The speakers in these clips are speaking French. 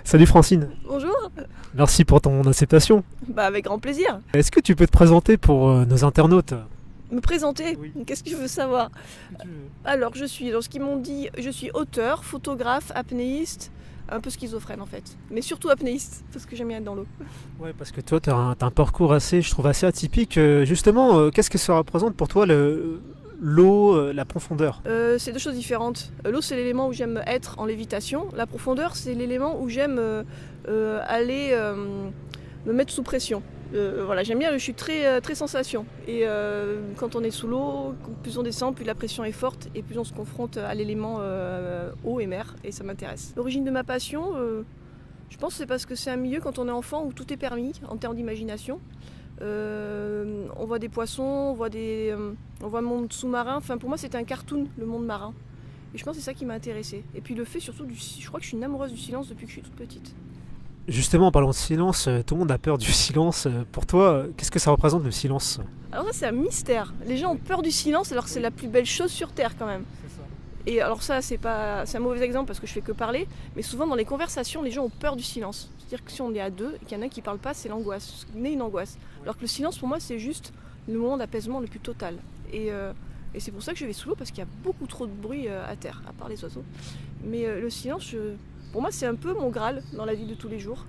Salut Francine, Bonjour. merci pour ton acceptation. Bah avec grand plaisir. Est-ce que tu peux te présenter pour nos internautes? Me présenter. Oui. Qu'est-ce que tu veux savoir? Alors ce qu'ils m'ont dit, je suis auteur, photographe, apnéiste, un peu schizophrène en fait. Mais surtout apnéiste, parce que j'aime bien être dans l'eau. Ouais, parce que toi, tu as t'as un parcours assez, je trouve, assez atypique. Justement, qu'est-ce que ça représente pour toi l'eau, la profondeur? C'est deux choses différentes. L'eau c'est l'élément où j'aime être en lévitation. La profondeur c'est l'élément où j'aime aller me mettre sous pression. Voilà, j'aime bien, je suis très sensation. Et quand on est sous l'eau, plus on descend, plus la pression est forte et plus on se confronte à l'élément eau et mer. Et ça m'intéresse. L'origine de ma passion, je pense que c'est parce que c'est un milieu quand on est enfant où tout est permis en termes d'imagination. On voit des poissons, on voit un monde sous-marin. Enfin, pour moi, c'était un cartoon, le monde marin. Et je pense que c'est ça qui m'a intéressée. Et puis le fait surtout je crois que je suis une amoureuse du silence depuis que je suis toute petite. Justement, en parlant de silence, tout le monde a peur du silence. Pour toi, qu'est-ce que ça représente le silence? Alors ça, c'est un mystère. Les gens ont peur du silence alors que c'est la plus belle chose sur Terre quand même. Et alors ça, c'est un mauvais exemple parce que je fais que parler, mais souvent dans les conversations, les gens ont peur du silence. C'est-à-dire que si on est à deux et qu'il y en a un qui parle pas, c'est l'angoisse, naît une angoisse. Alors que le silence, pour moi, c'est juste le moment d'apaisement le plus total. Et c'est pour ça que je vais sous l'eau, parce qu'il y a beaucoup trop de bruit à terre, à part les oiseaux. Mais le silence, pour moi, c'est un peu mon Graal dans la vie de tous les jours.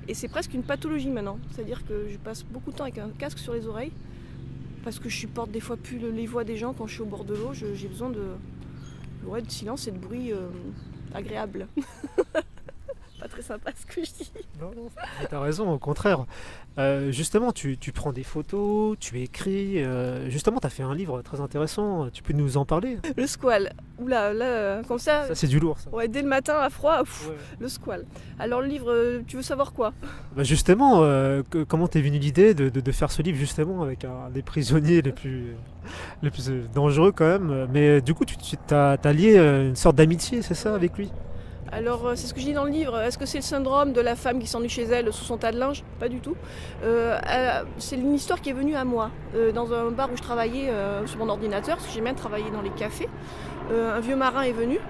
Et c'est presque une pathologie maintenant. C'est-à-dire que je passe beaucoup de temps avec un casque sur les oreilles, parce que je supporte des fois plus les voix des gens quand je suis au bord de l'eau. J'ai besoin de silence et de bruit agréable. Pas très sympa ce que je dis. Non, non, mais t'as raison, au contraire. Justement, tu prends des photos, tu écris. Justement, t'as fait un livre très intéressant. Tu peux nous en parler? Le squal. Oula, là, comme ça. Ça, c'est du lourd, ça. Ouais, dès le matin à froid, Ouais. le squal. Alors le livre, tu veux savoir quoi? Bah justement, comment t'es venue l'idée de faire ce livre justement avec un des prisonniers les plus dangereux quand même. Mais du coup, tu t'as lié une sorte d'amitié, c'est ça, avec lui? Alors c'est ce que je dis dans le livre. Est-ce que c'est le syndrome de la femme qui s'ennuie chez elle sous son tas de linge? Pas du tout. C'est une histoire qui est venue à moi. Dans un bar où je travaillais sur mon ordinateur, parce que j'aime bien travailler dans les cafés. Un vieux marin est venu.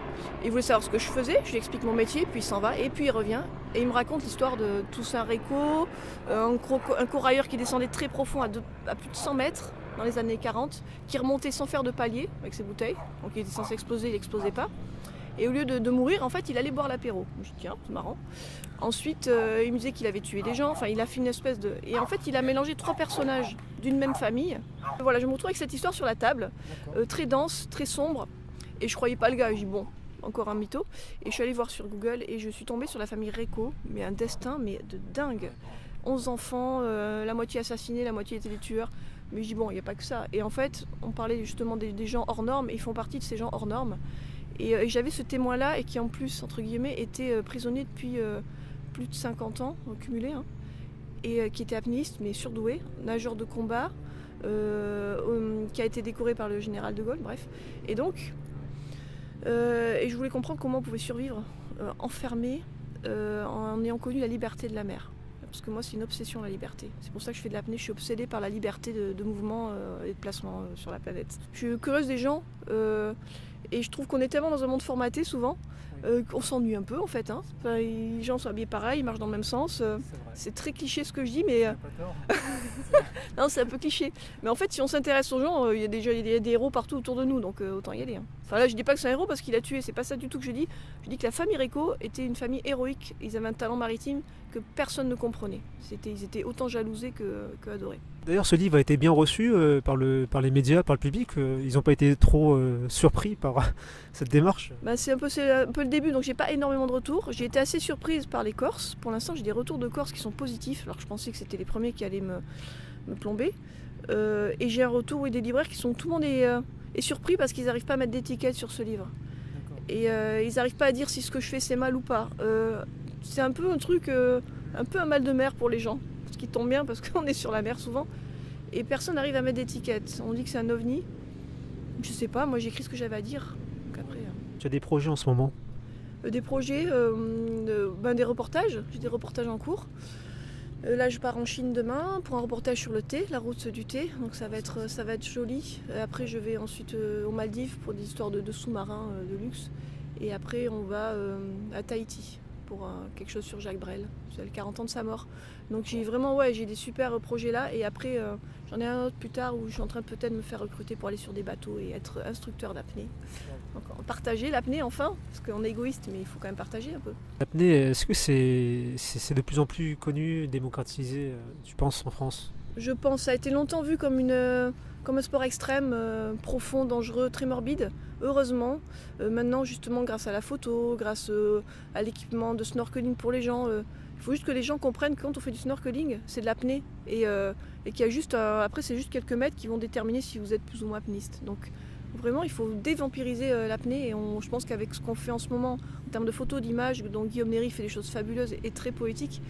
Il voulait savoir ce que je faisais. Je lui explique mon métier, puis il s'en va. Et puis il revient. Et il me raconte l'histoire de Toussaint Réco, un corailleur qui descendait très profond à plus de 100 mètres dans les années 40, qui remontait sans faire de palier avec ses bouteilles. Donc il était censé exploser, il n'explosait pas. Et au lieu de mourir, en fait, il allait boire l'apéro. Je me dis, tiens, c'est marrant. Ensuite, il me disait qu'il avait tué des gens. Enfin, il a fait une espèce de... Et en fait, il a mélangé 3 personnages d'une même famille. Voilà, je me retrouve avec cette histoire sur la table, très dense, très sombre. Et je croyais pas le gars. Je dis, bon, encore un mytho. Et je suis allée voir sur Google et je suis tombée sur la famille Réco. Mais un destin, mais de dingue. 11 enfants, la moitié assassinés, la moitié étaient des tueurs. Mais je dis, bon, il n'y a pas que ça. Et en fait, on parlait justement des gens hors normes. Et ils font partie de ces gens hors normes. Et j'avais ce témoin-là, et qui en plus, entre guillemets, était prisonnier depuis plus de 50 ans, cumulé, hein, et qui était apnéiste, mais surdoué, nageur de combat, qui a été décoré par le général de Gaulle, bref. Et donc, et je voulais comprendre comment on pouvait survivre enfermé en ayant connu la liberté de la mer. Parce que moi, c'est une obsession, la liberté. C'est pour ça que je fais de l'apnée. Je suis obsédée par la liberté de mouvement et de placement sur la planète. Je suis curieuse des gens. Et je trouve qu'on est tellement dans un monde formaté souvent qu'on s'ennuie un peu en fait. Hein. Enfin, les gens sont habillés pareil, ils marchent dans le même sens. C'est très cliché ce que je dis, mais non, c'est un peu cliché. Mais en fait, si on s'intéresse aux gens, il y a des héros partout autour de nous, donc autant y aller. Hein. Enfin là, je dis pas que c'est un héros parce qu'il a tué, c'est pas ça du tout que je dis. Je dis que la famille Réco était une famille héroïque. Ils avaient un talent maritime que personne ne comprenait. Ils étaient autant jalousés que adorés. D'ailleurs, ce livre a été bien reçu par les médias, par le public. Ils n'ont pas été trop surpris par cette démarche. Bah, c'est un peu le début, donc j'ai pas énormément de retours. J'ai été assez surprise par les Corses. Pour l'instant, j'ai des retours de Corses qui sont positifs, alors que je pensais que c'était les premiers qui allaient me plomber. Et j'ai un retour des libraires qui sont... Tout le monde est surpris parce qu'ils n'arrivent pas à mettre d'étiquette sur ce livre. Et ils n'arrivent pas à dire si ce que je fais c'est mal ou pas. C'est un peu un truc, un peu un mal de mer pour les gens. Ce qui tombe bien parce qu'on est sur la mer souvent. Et personne n'arrive à mettre d'étiquette. On dit que c'est un ovni. Je sais pas, moi j'ai écrit ce que j'avais à dire. Donc après, Tu as des projets en ce moment? des projets, des reportages. J'ai des reportages en cours. Là je pars en Chine demain pour un reportage sur le thé, la route du thé. Donc ça va être joli. Après je vais ensuite aux Maldives pour des histoires de sous-marins de luxe. Et après on va à Tahiti pour quelque chose sur Jacques Brel. C'est le 40 ans de sa mort. Donc j'ai j'ai des super projets là. Et après, j'en ai un autre plus tard où je suis en train de peut-être me faire recruter pour aller sur des bateaux et être instructeur d'apnée. Donc partager l'apnée enfin, parce qu'on est égoïste, mais il faut quand même partager un peu. L'apnée, est-ce que c'est de plus en plus connu, démocratisé, tu penses, en France? Je pense, ça a été longtemps vu comme un sport extrême, profond, dangereux, très morbide. Heureusement, maintenant justement grâce à la photo, grâce à l'équipement de snorkeling pour les gens, il faut juste que les gens comprennent que quand on fait du snorkeling, c'est de l'apnée et qu'il y a juste après c'est juste quelques mètres qui vont déterminer si vous êtes plus ou moins apnéiste. Donc vraiment il faut dévampiriser l'apnée et je pense qu'avec ce qu'on fait en ce moment en termes de photos, d'images, dont Guillaume Néry fait des choses fabuleuses et très poétiques,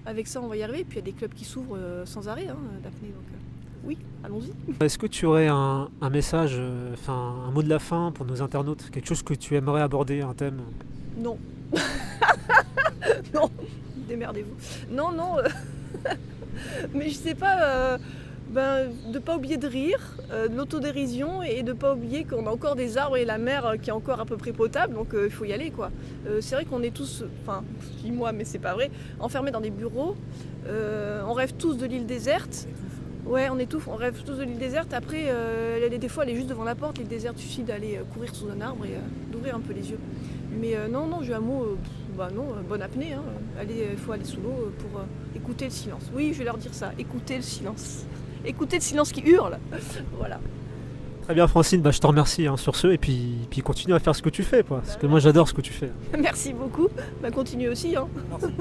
avec ça on va y arriver. Et puis il y a des clubs qui s'ouvrent sans arrêt d'apnée. Donc oui, allons-y. Est-ce que tu aurais un message, un mot de la fin pour nos internautes? Quelque chose que tu aimerais aborder, un thème? Non. Non, démerdez-vous. Non, non. Mais je sais pas, de pas oublier de rire, de l'autodérision et de pas oublier qu'on a encore des arbres et la mer qui est encore à peu près potable, donc il faut y aller quoi. C'est vrai qu'on est tous, je dis moi mais c'est pas vrai, enfermés dans des bureaux, on rêve tous de l'île déserte. Ouais, on étouffe, on rêve tous de l'île déserte. Après, des fois, elle est juste devant la porte, l'île déserte, il suffit d'aller courir sous un arbre et d'ouvrir un peu les yeux. Mais non, j'ai un mot, bonne apnée. Hein. Il faut aller sous l'eau pour écouter le silence. Oui, je vais leur dire ça, écouter le silence. Écoutez le silence qui hurle. Voilà. Très bien Francine, je te remercie sur ce et puis continue à faire ce que tu fais, parce que moi j'adore ce que tu fais. Merci beaucoup, continue aussi. Hein. Merci.